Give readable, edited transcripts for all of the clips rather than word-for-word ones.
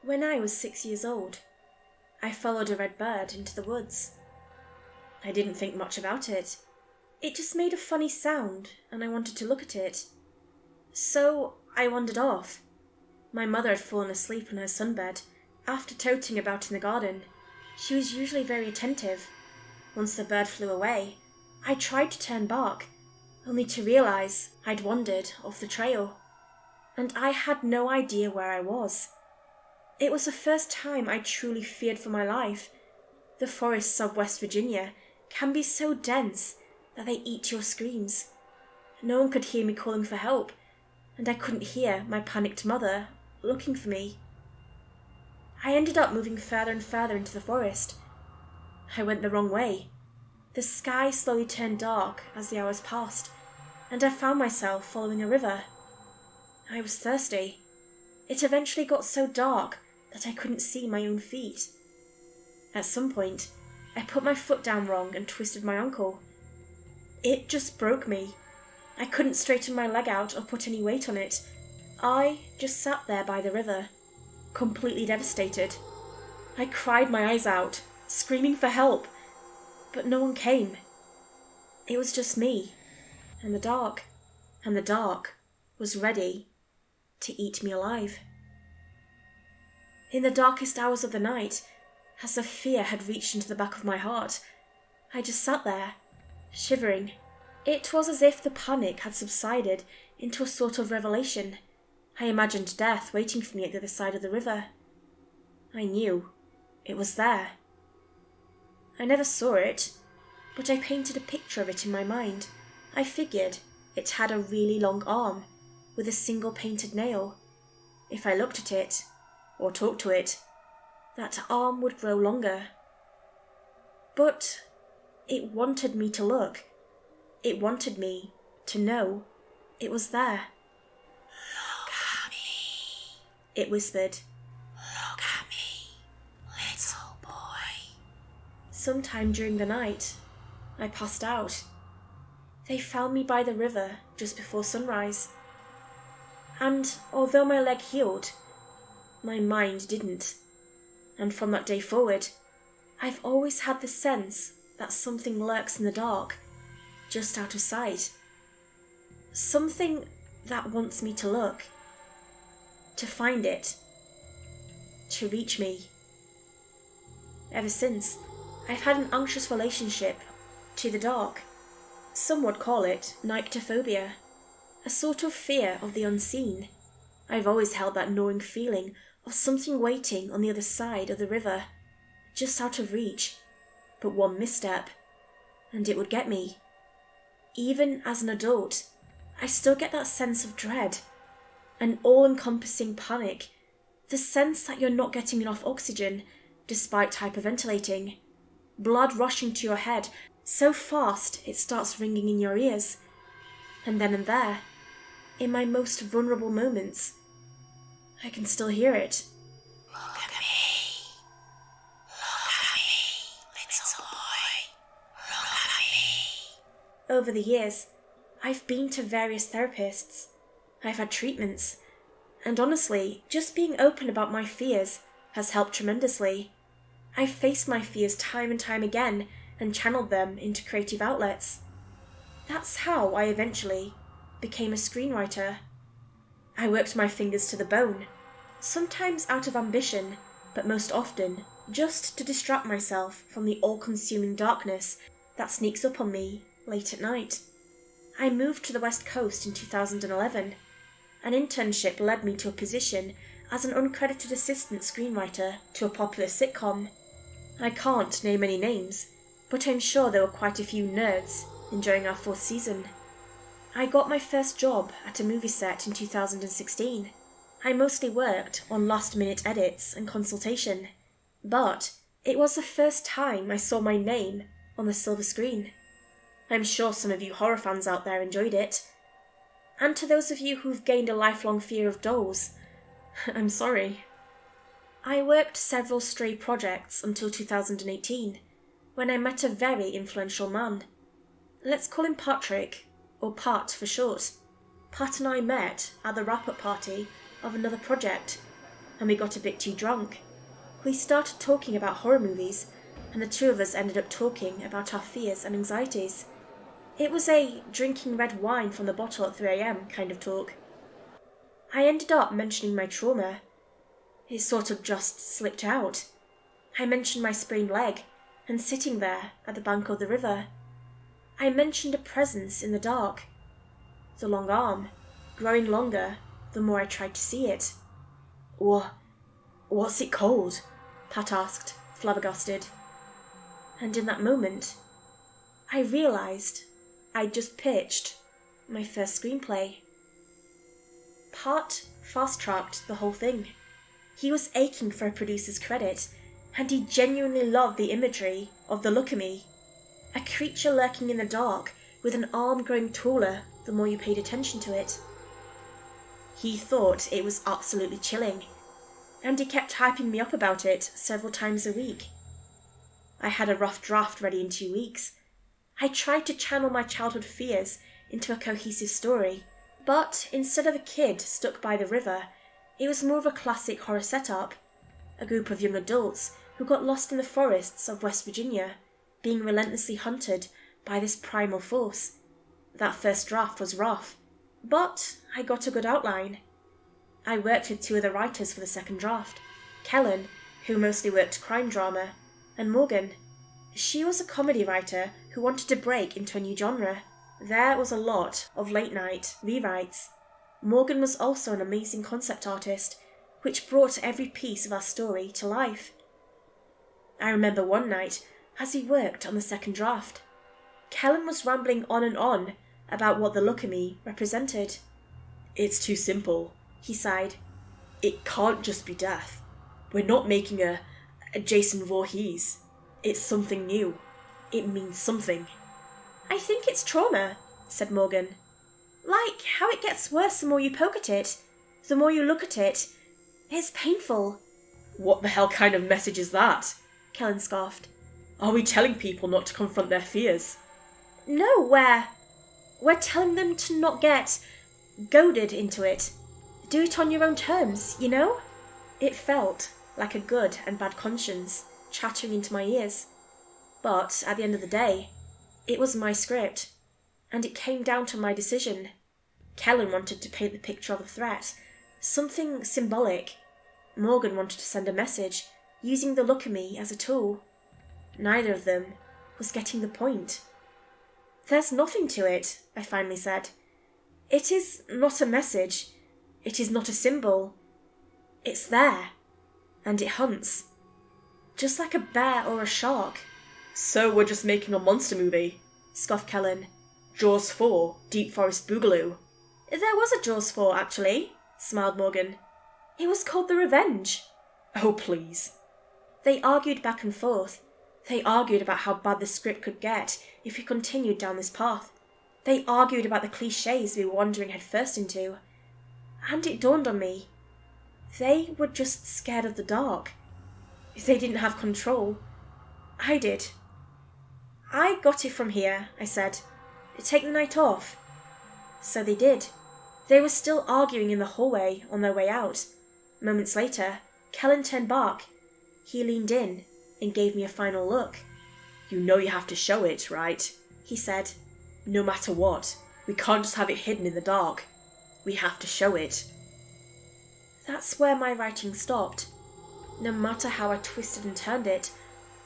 When I was 6 years old, I followed a red bird into the woods. I didn't think much about it. It just made a funny sound and I wanted to look at it. So I wandered off. My mother had fallen asleep on her sunbed after toting about in the garden. She was usually very attentive. Once the bird flew away, I tried to turn back, only to realise I'd wandered off the trail. And I had no idea where I was. It was the first time I truly feared for my life. The forests of West Virginia can be so dense that they eat your screams. No one could hear me calling for help, and I couldn't hear my panicked mother looking for me. I ended up moving further and further into the forest. I went the wrong way. The sky slowly turned dark as the hours passed, and I found myself following a river. I was thirsty. It eventually got so dark that I couldn't see my own feet. At some point, I put my foot down wrong and twisted my ankle. It just broke me. I couldn't straighten my leg out or put any weight on it. I just sat there by the river, completely devastated. I cried my eyes out, screaming for help, but no one came. It was just me and the dark was ready to eat me alive. In the darkest hours of the night, as the fear had reached into the back of my heart, I just sat there, shivering. It was as if the panic had subsided into a sort of revelation. I imagined death waiting for me at the other side of the river. I knew it was there. I never saw it, but I painted a picture of it in my mind. I figured it had a really long arm with a single painted nail. If I looked at it, or talked to it, that arm would grow longer. But it wanted me to look. It wanted me to know it was there. Look at me, it whispered. Look at me, little boy. Sometime during the night, I passed out. They found me by the river just before sunrise. And although my leg healed, my mind didn't. And from that day forward, I've always had the sense that something lurks in the dark, just out of sight. Something that wants me to look, to find it, to reach me. Ever since, I've had an anxious relationship to the dark. Some would call it nyctophobia, a sort of fear of the unseen. I've always held that gnawing feeling of something waiting on the other side of the river, just out of reach. But one misstep, and it would get me. Even as an adult, I still get that sense of dread, an all-encompassing panic, the sense that you're not getting enough oxygen despite hyperventilating, blood rushing to your head so fast it starts ringing in your ears. And then and there, in my most vulnerable moments, I can still hear it. Look at me. Look at me, little boy. Look at me. Over the years, I've been to various therapists. I've had treatments. And honestly, just being open about my fears has helped tremendously. I've faced my fears time and time again and channeled them into creative outlets. That's how I eventually became a screenwriter. I worked my fingers to the bone, sometimes out of ambition, but most often just to distract myself from the all-consuming darkness that sneaks up on me late at night. I moved to the West Coast in 2011. An internship led me to a position as an uncredited assistant screenwriter to a popular sitcom. I can't name any names, but I'm sure there were quite a few nerds enjoying our 4th season. I got my first job at a movie set in 2016. I mostly worked on last-minute edits and consultation, but it was the first time I saw my name on the silver screen. I'm sure some of you horror fans out there enjoyed it. And to those of you who've gained a lifelong fear of dolls, I'm sorry. I worked several stray projects until 2018, when I met a very influential man. Let's call him Patrick, or Pat for short. Pat and I met at the wrap-up party of another project. and we got a bit too drunk. We started talking about horror movies, and the two of us ended up talking about our fears and anxieties. It was a drinking red wine from the bottle at 3 a.m. kind of talk. I ended up mentioning my trauma. It sort of just slipped out. I mentioned my sprained leg and sitting there at the bank of the river. I mentioned a presence in the dark. The long arm, growing longer the more I tried to see it. What's it called? Pat asked, flabbergasted. And in that moment, I realised I'd just pitched my first screenplay. Pat fast-tracked the whole thing. He was aching for a producer's credit, and he genuinely loved the imagery of the look of me. A creature lurking in the dark, with an arm growing taller the more you paid attention to it. He thought it was absolutely chilling, and he kept hyping me up about it several times a week. I had a rough draft ready in 2 weeks. I tried to channel my childhood fears into a cohesive story, but instead of a kid stuck by the river, it was more of a classic horror setup. A group of young adults who got lost in the forests of West Virginia, being relentlessly hunted by this primal force. That first draft was rough, but I got a good outline. I worked with 2 of the writers for the second draft, Kellen, who mostly worked crime drama, and Morgan. She was a comedy writer who wanted to break into a new genre. There was a lot of late-night rewrites. Morgan was also an amazing concept artist, which brought every piece of our story to life. I remember one night, as we worked on the second draft, Kellen was rambling on and on about what the look of me represented. "It's too simple," he sighed. "It can't just be death. We're not making a Jason Voorhees. It's something new. It means something." "I think it's trauma," said Morgan. "Like how it gets worse the more you poke at it, the more you look at it. It's painful." "What the hell kind of message is that?" Kellen scoffed. "Are we telling people not to confront their fears?" "No, we're telling them to not get goaded into it. Do it on your own terms, you know?" It felt like a good and bad conscience chattering into my ears. But at the end of the day, it was my script, and it came down to my decision. Kellen wanted to paint the picture of a threat, something symbolic. Morgan wanted to send a message, using the look of me as a tool. Neither of them was getting the point. "There's nothing to it," I finally said. "It is not a message. It is not a symbol. It's there, and it hunts. Just like a bear or a shark." "So we're just making a monster movie?" scoffed Kellen. "Jaws 4, Deep Forest Boogaloo." "There was a Jaws 4, actually," smiled Morgan. "It was called The Revenge." "Oh, please." They argued back and forth. They argued about how bad the script could get if we continued down this path. They argued about the cliches we were wandering headfirst into. And it dawned on me. They were just scared of the dark. They didn't have control. I did. "I got it from here," I said. "Take the night off." So they did. They were still arguing in the hallway on their way out. Moments later, Kellen turned back. He leaned in and gave me a final look. "You know you have to show it, right?" he said. "No matter what. We can't just have it hidden in the dark. We have to show it." That's where my writing stopped. No matter how I twisted and turned it,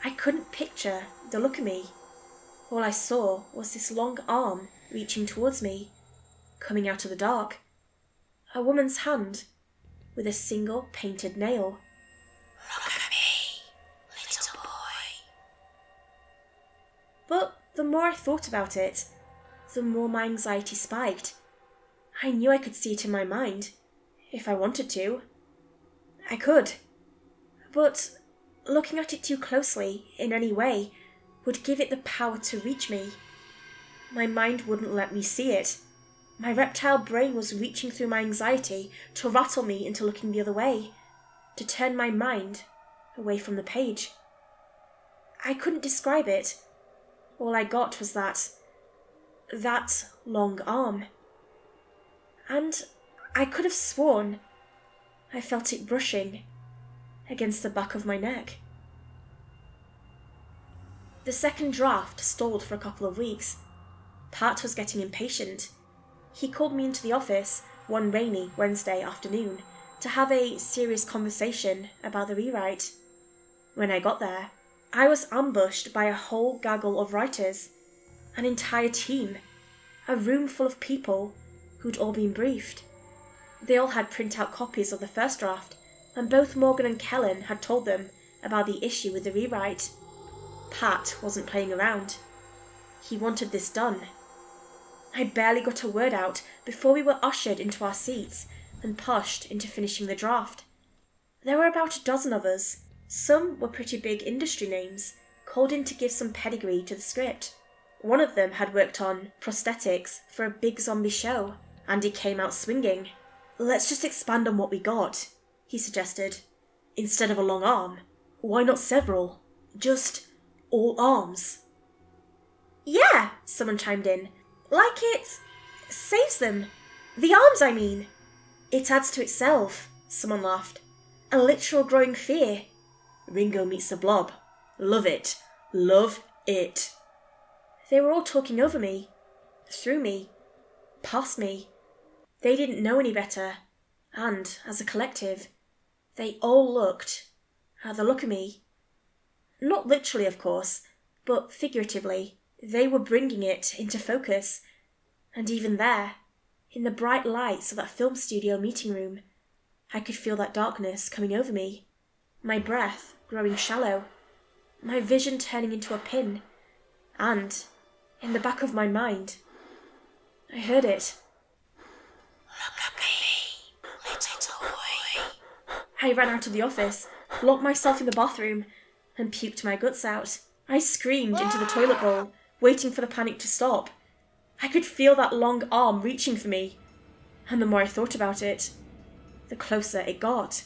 I couldn't picture the look of me. All I saw was this long arm reaching towards me, coming out of the dark. A woman's hand, with a single painted nail. Look at me, little boy. But the more I thought about it, the more my anxiety spiked. I knew I could see it in my mind, if I wanted to. I could. But looking at it too closely, in any way, would give it the power to reach me. My mind wouldn't let me see it. My reptile brain was reaching through my anxiety to rattle me into looking the other way, to turn my mind away from the page. I couldn't describe it. All I got was that long arm. And I could have sworn I felt it brushing against the back of my neck. The second draft stalled for a couple of weeks. Pat was getting impatient. He called me into the office one rainy Wednesday afternoon to have a serious conversation about the rewrite. When I got there, I was ambushed by a whole gaggle of writers, an entire team, a room full of people who'd all been briefed. They all had printout copies of the first draft, and both Morgan and Kellen had told them about the issue with the rewrite. Pat wasn't playing around. He wanted this done. I barely got a word out before we were ushered into our seats and pushed into finishing the draft. There were about a dozen of us. Some were pretty big industry names, called in to give some pedigree to the script. One of them had worked on prosthetics for a big zombie show, and he came out swinging. "Let's just expand on what we got," he suggested. "Instead of a long arm, why not several? Just all arms." "Yeah," someone chimed in. "Like it saves them. The arms, I mean." "It adds to itself," someone laughed. "A literal growing fear." "Ringo meets the blob. Love it. Love it." They were all talking over me, through me, past me. They didn't know any better, and, as a collective, they all looked at the look of me. Not literally, of course, but figuratively. They were bringing it into focus, and even there, in the bright lights of that film studio meeting room, I could feel that darkness coming over me, my breath growing shallow, my vision turning into a pin, and, in the back of my mind, I heard it. Look at me, little boy. I ran out of the office, locked myself in the bathroom, and puked my guts out. I screamed into the toilet bowl, waiting for the panic to stop. I could feel that long arm reaching for me, and the more I thought about it, the closer it got.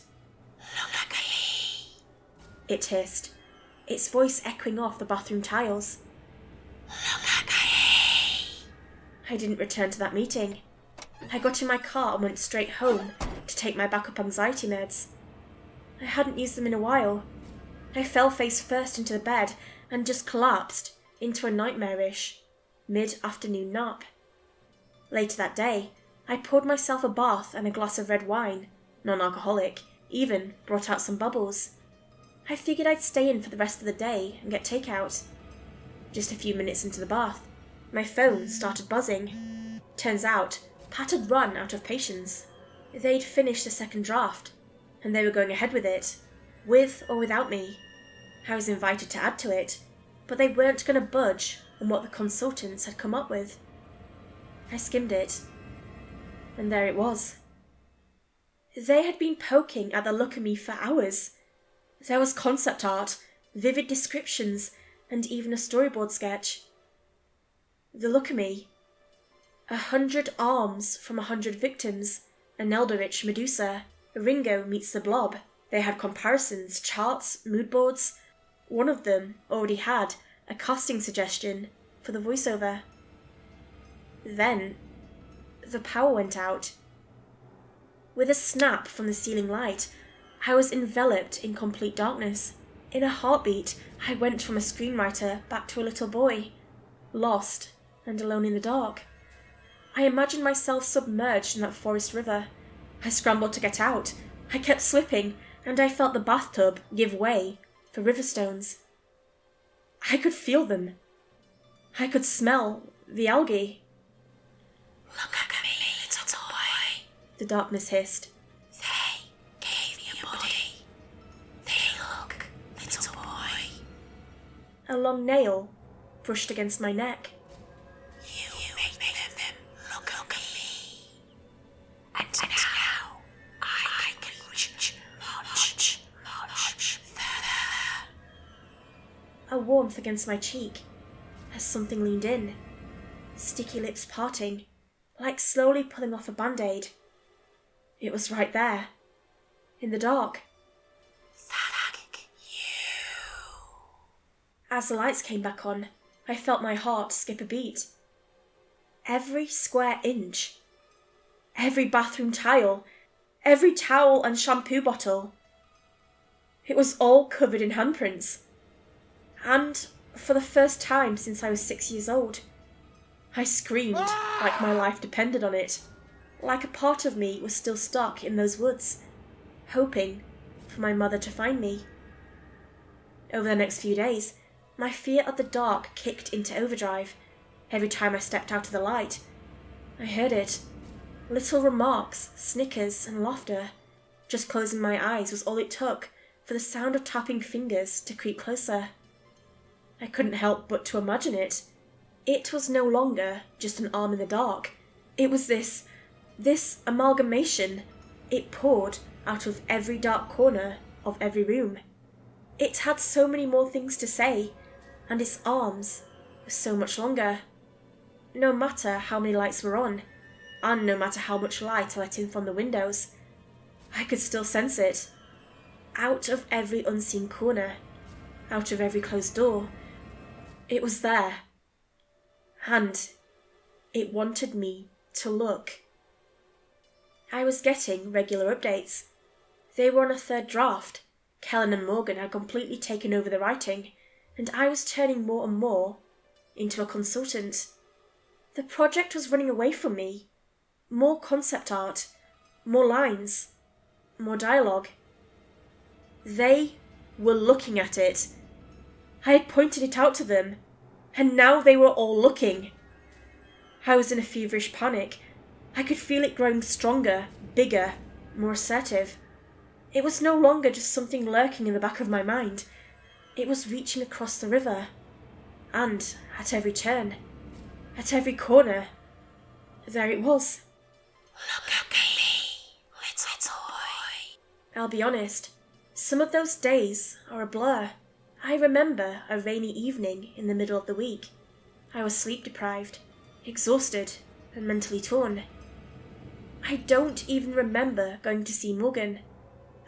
Look at me, it hissed, its voice echoing off the bathroom tiles. Look at me. I didn't return to that meeting. I got in my car and went straight home to take my backup anxiety meds. I hadn't used them in a while. I fell face first into the bed and just collapsed into a nightmarish mid-afternoon nap. Later that day, I poured myself a bath and a glass of red wine, non-alcoholic, even brought out some bubbles. I figured I'd stay in for the rest of the day and get takeout. Just a few minutes into the bath, my phone started buzzing. Turns out, Pat had run out of patience. They'd finished the second draft, and they were going ahead with it, with or without me. I was invited to add to it, but they weren't going to budge on what the consultants had come up with. I skimmed it, and there it was. They had been poking at the look of me for hours. There was concept art, vivid descriptions, and even a storyboard sketch. The look of me. 100 arms from 100 victims, an eldritch Medusa, Ringo meets the blob. They had comparisons, charts, mood boards. One of them already had a casting suggestion for the voiceover. Then, the power went out. With a snap from the ceiling light, I was enveloped in complete darkness. In a heartbeat, I went from a screenwriter back to a little boy, lost and alone in the dark. I imagined myself submerged in that forest river. I scrambled to get out. I kept slipping, and I felt the bathtub give way for river stones. I could feel them. I could smell the algae. Look at me, little boy. The darkness hissed. They gave me a body. They look, little boy. A long nail brushed against my neck. You made them look at me. And now I can reach much further. A warmth against my cheek as something leaned in, sticky lips parting, like slowly pulling off a band-aid. It was right there, in the dark. Thank you. As the lights came back on, I felt my heart skip a beat. Every square inch, every bathroom tile, every towel and shampoo bottle. It was all covered in handprints. And for the first time since I was 6 years old, I screamed like my life depended on it, like a part of me was still stuck in those woods, hoping for my mother to find me. Over the next few days, my fear of the dark kicked into overdrive. Every time I stepped out of the light, I heard it. Little remarks, snickers and laughter. Just closing my eyes was all it took for the sound of tapping fingers to creep closer. I couldn't help but to imagine it. It was no longer just an arm in the dark. It was this amalgamation. It poured out of every dark corner of every room. It had so many more things to say, and its arms were so much longer. No matter how many lights were on, and no matter how much light I let in from the windows, I could still sense it. Out of every unseen corner, out of every closed door, it was there. And it wanted me to look. I was getting regular updates. They were on a third draft. Kellen and Morgan had completely taken over the writing, and I was turning more and more into a consultant. The project was running away from me. More concept art, more lines, more dialogue. They were looking at it. I had pointed it out to them, and now they were all looking. I was in a feverish panic. I could feel it growing stronger, bigger, more assertive. It was no longer just something lurking in the back of my mind. It was reaching across the river. And at every turn, at every corner, there it was. Look at me, little boy. I'll be honest, some of those days are a blur. I remember a rainy evening in the middle of the week. I was sleep deprived, exhausted, and mentally torn. I don't even remember going to see Morgan.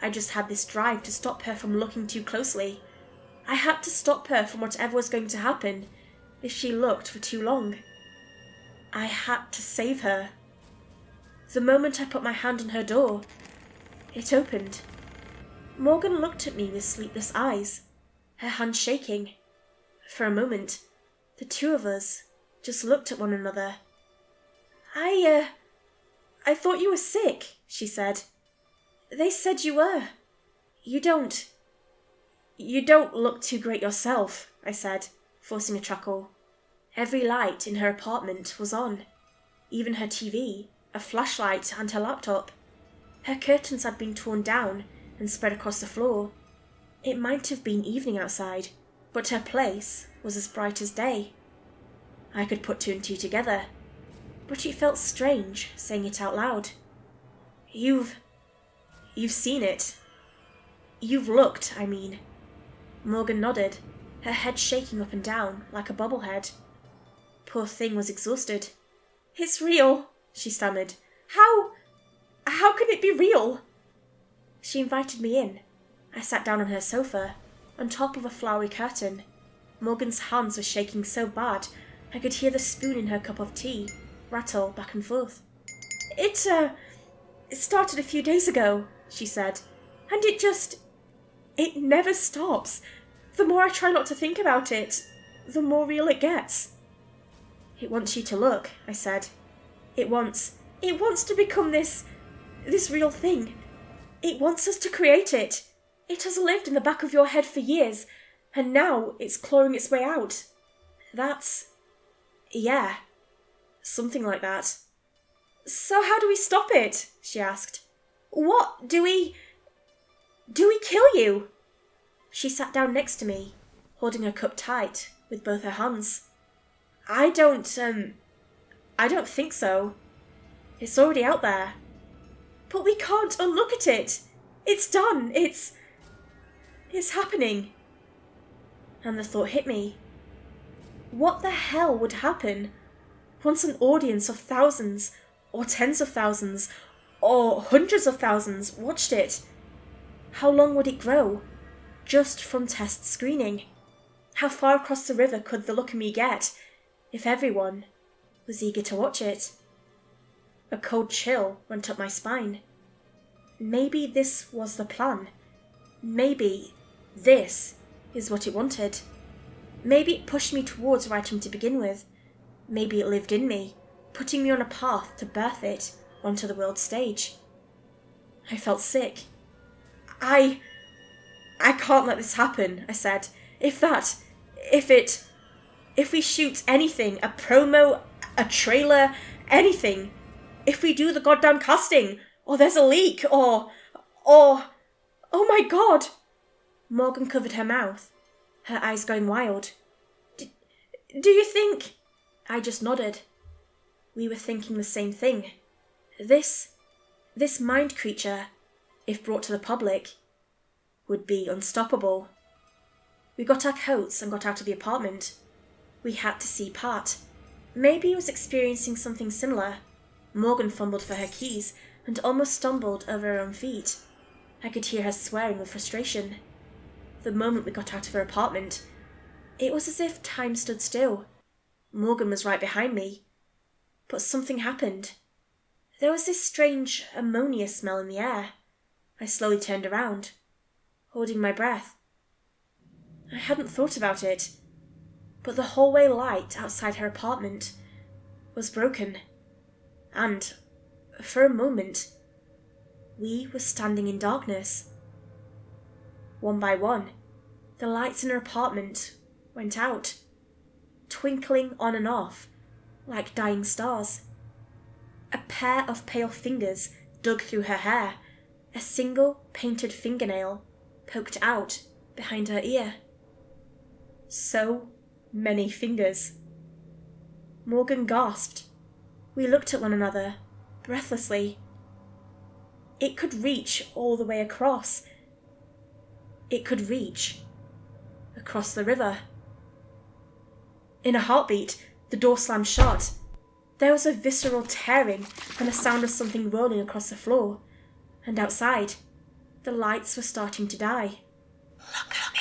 I just had this drive to stop her from looking too closely. I had to stop her from whatever was going to happen if she looked for too long. I had to save her. The moment I put my hand on her door, it opened. Morgan looked at me with sleepless eyes, her hand shaking. For a moment, the two of us just looked at one another. I thought you were sick, she said. They said you were. You don't look too great yourself, I said, forcing a chuckle. Every light in her apartment was on. Even her TV, a flashlight and her laptop. Her curtains had been torn down and spread across the floor. It might have been evening outside, but her place was as bright as day. I could put two and two together, but it felt strange saying it out loud. You've seen it. You've looked, I mean. Morgan nodded, her head shaking up and down like a bobblehead. Poor thing was exhausted. It's real, she stammered. How can it be real? She invited me in. I sat down on her sofa, on top of a flowery curtain. Morgan's hands were shaking so bad I could hear the spoon in her cup of tea rattle back and forth. It started a few days ago, she said, and it never stops. The more I try not to think about it, the more real it gets. It wants you to look, I said. It wants to become this real thing. It wants us to create it. It has lived in the back of your head for years, and now it's clawing its way out. Yeah, something like that. So how do we stop it? She asked. What, do we kill you? She sat down next to me, holding her cup tight with both her hands. I don't think so. It's already out there. But we can't unlook at it. It's done. It's happening. And the thought hit me. What the hell would happen once an audience of thousands, or tens of thousands, or hundreds of thousands watched it? How long would it grow, just from test screening? How far across the river could the look of me get if everyone was eager to watch it? A cold chill went up my spine. maybe this was the plan. Maybe this is what it wanted. Maybe it pushed me towards writing to begin with. Maybe it lived in me, putting me on a path to birth it onto the world stage. I felt sick. I can't let this happen, I said. If we shoot anything, a promo, a trailer, anything, if we do the goddamn casting, or there's a leak, or, oh my God. Morgan covered her mouth, her eyes going wild. Do you think? I just nodded. We were thinking the same thing. This mind creature, if brought to the public, would be unstoppable. We got our coats and got out of the apartment. We had to see Pat. Maybe he was experiencing something similar. Morgan fumbled for her keys and almost stumbled over her own feet. I could hear her swearing with frustration. The moment we got out of her apartment, it was as if time stood still. Morgan was right behind me. But something happened. There was this strange ammonia smell in the air. I slowly turned around, holding my breath. I hadn't thought about it, but the hallway light outside her apartment was broken. And, for a moment, we were standing in darkness. One by one, the lights in her apartment went out, twinkling on and off like dying stars. A pair of pale fingers dug through her hair. A single painted fingernail poked out behind her ear. So many fingers. Morgan gasped. We looked at one another, breathlessly. It could reach all the way across. It could reach across the river. In a heartbeat, the door slammed shut. There was a visceral tearing and the sound of something rolling across the floor. And outside, the lights were starting to die. Look at me,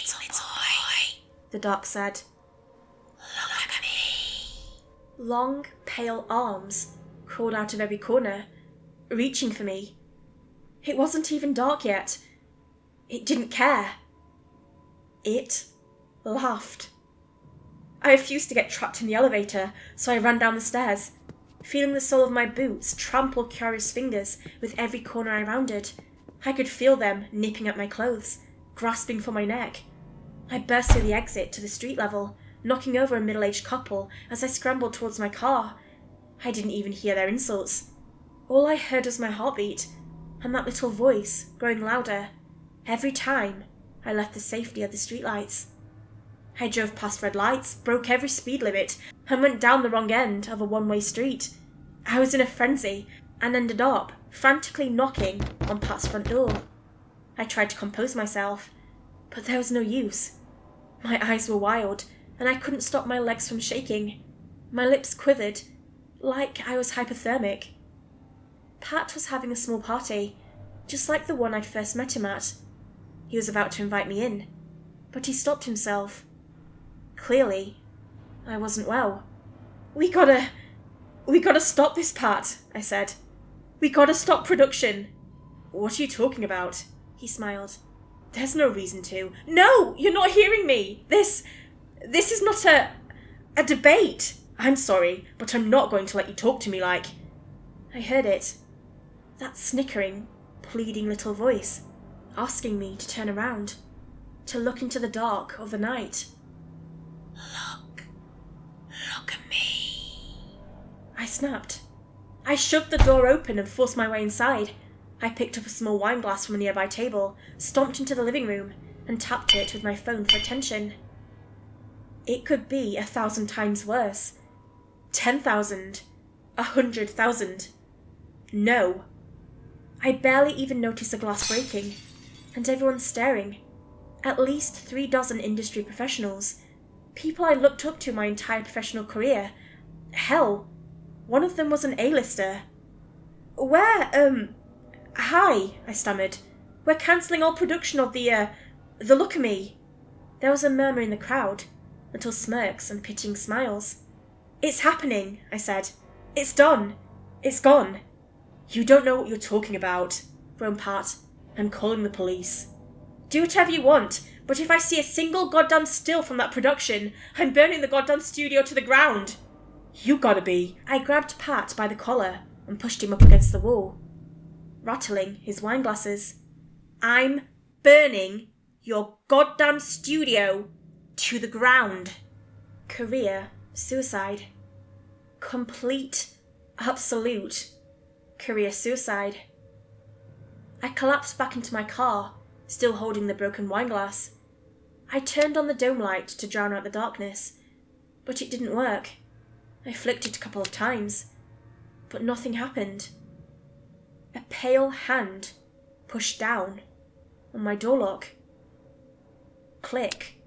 little boy, the dark said. Look at me. Long, pale arms crawled out of every corner, reaching for me. It wasn't even dark yet. It didn't care. It laughed. I refused to get trapped in the elevator, so I ran down the stairs, feeling the sole of my boots trample curious fingers with every corner I rounded. I could feel them nipping at my clothes, grasping for my neck. I burst through the exit to the street level, knocking over a middle-aged couple as I scrambled towards my car. I didn't even hear their insults. All I heard was my heartbeat, and that little voice growing louder every time I left the safety of the streetlights. I drove past red lights, broke every speed limit, and went down the wrong end of a one-way street. I was in a frenzy and ended up frantically knocking on Pat's front door. I tried to compose myself, but there was no use. My eyes were wild, and I couldn't stop my legs from shaking. My lips quivered, like I was hypothermic. Pat was having a small party, just like the one I'd first met him at. He was about to invite me in, but he stopped himself. Clearly, I wasn't well. We gotta stop this, Pat, I said. We gotta stop production. What are you talking about? He smiled. There's no reason to. No, you're not hearing me. This is not a debate. I'm sorry, but I'm not going to let you talk to me like... I heard it. That snickering, pleading little voice, asking me to turn around, to look into the dark of the night. Look at me. I snapped. I shoved the door open and forced my way inside. I picked up a small wine glass from a nearby table, stomped into the living room, and tapped it with my phone for attention. It could be 1,000 times worse. 10,000. 100,000. No. I barely even noticed the glass breaking, and everyone staring. At least 3 dozen industry professionals. People I looked up to my entire professional career. Hell, one of them was an A-lister. Hi, I stammered. We're cancelling all production of the Look at Me. There was a murmur in the crowd, little smirks and pitying smiles. It's happening, I said. It's done. It's gone. You don't know what you're talking about. groaned Pat. I'm calling the police. Do whatever you want, but if I see a single goddamn still from that production, I'm burning the goddamn studio to the ground. You gotta be. I grabbed Pat by the collar and pushed him up against the wall, rattling his wine glasses. I'm burning your goddamn studio to the ground. Career suicide. Complete, absolute career suicide. I collapsed back into my car, still holding the broken wine glass. I turned on the dome light to drown out the darkness, but it didn't work. I flicked it a couple of times, but nothing happened. A pale hand pushed down on my door lock. Click.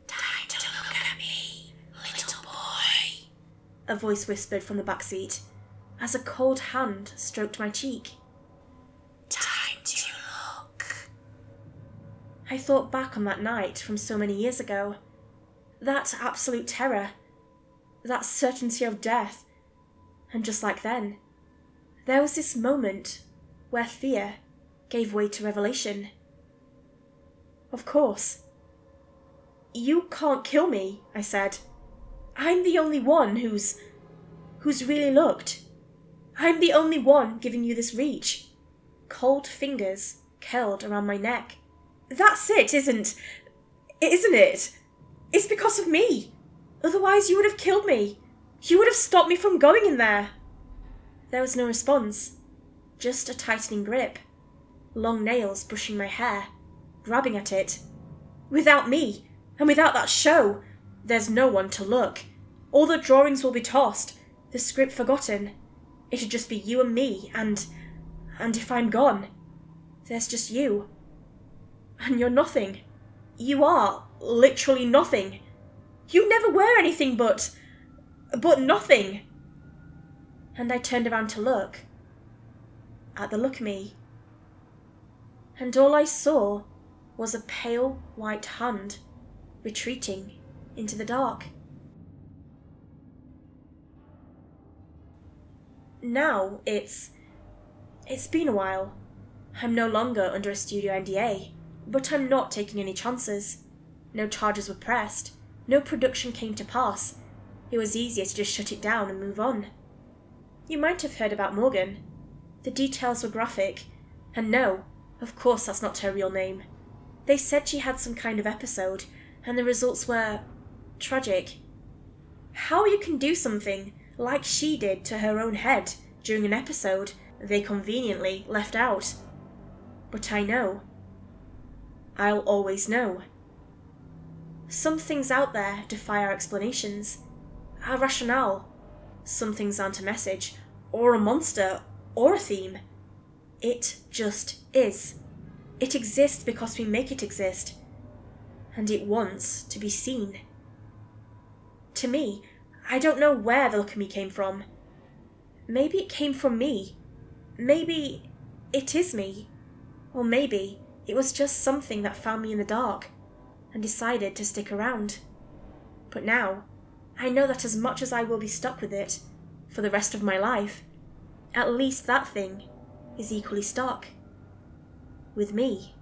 Time to look at me, little boy. A voice whispered from the back seat as a cold hand stroked my cheek. Time to look. I thought back on that night from so many years ago. That absolute terror. That certainty of death. And just like then, there was this moment where fear gave way to revelation. Of course. You can't kill me, I said. I'm the only one who's really looked. I'm the only one giving you this reach. Cold fingers curled around my neck. That's it, isn't it? It's because of me. Otherwise you would have killed me. You would have stopped me from going in there. There was no response, just a tightening grip, long nails brushing my hair, grabbing at it. Without me, and without that show, there's no one to look. All the drawings will be tossed, the script forgotten. It'd just be you and me, and if I'm gone, there's just you. And you're nothing. You are literally nothing. You never were anything but nothing. And I turned around to look at the look me. And all I saw was a pale white hand retreating into the dark. Now it's been a while. I'm no longer under a studio NDA, but I'm not taking any chances. No charges were pressed. No production came to pass. It was easier to just shut it down and move on. You might have heard about Morgan. The details were graphic. And no, of course that's not her real name. They said she had some kind of episode, and the results were tragic. How you can do something like she did to her own head during an episode they conveniently left out. But I know. I'll always know. Some things out there defy our explanations, our rationale. Some things aren't a message, or a monster, or a theme. It just is. It exists because we make it exist. And it wants to be seen. To me, I don't know where the look at me came from. Maybe it came from me. Maybe it is me. Or maybe it was just something that found me in the dark and decided to stick around. But now, I know that as much as I will be stuck with it for the rest of my life, at least that thing is equally stuck with me.